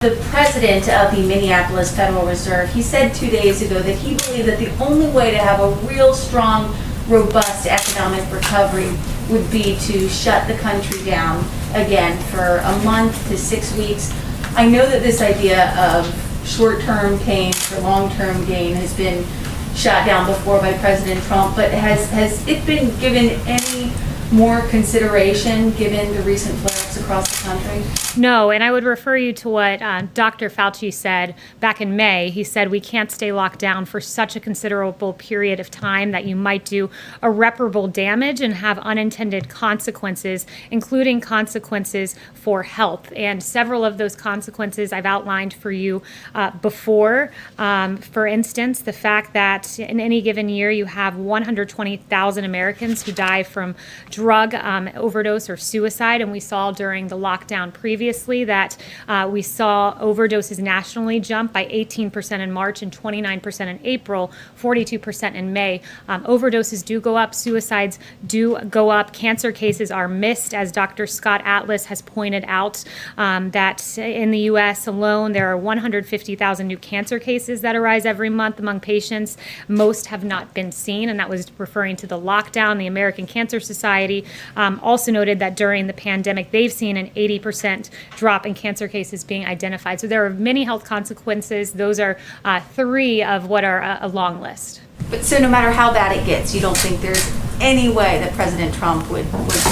The president of the Minneapolis Federal Reserve, he said 2 days ago that he believed that the only way to have a real strong, robust economic recovery would be to shut the country down again for a month to 6 weeks. I know that this idea of short-term pain for long-term gain has been shot down before by President Trump, but has it been given any more consideration given the recent flare-ups across the country? No, and I would refer you to what Dr. Fauci said back in May. He said we can't stay locked down for such a considerable period of time that you might do irreparable damage and have unintended consequences, including consequences for health. And several of those consequences I've outlined for you before. For instance, the fact that in any given year you have 120,000 Americans who die from drug overdose or suicide, and we saw during the lockdown previously that we saw overdoses nationally jump by 18% in March and 29% in April, 42% in May. Overdoses do go up, suicides do go up, cancer cases are missed, as Dr. Scott Atlas has pointed out, that in the U.S. alone there are 150,000 new cancer cases that arise every month among patients. Most have not been seen, and that was referring to the lockdown. The American Cancer Society also noted that during the pandemic they've seen an 80% drop in cancer cases being identified. So there are many health consequences. Those are three of what are a long list. But so no matter how bad it gets, you don't think there's any way that President Trump would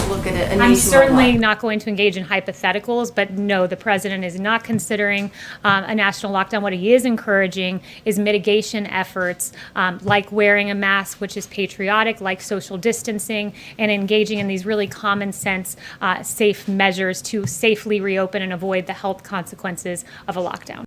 look at a nationwide I'm certainly lockdown? not going to engage in hypotheticals, but no, the president is not considering a national lockdown. What he is encouraging is mitigation efforts like wearing a mask, which is patriotic, like social distancing, and engaging in these really common sense, safe measures to safely reopen and avoid the health consequences of a lockdown.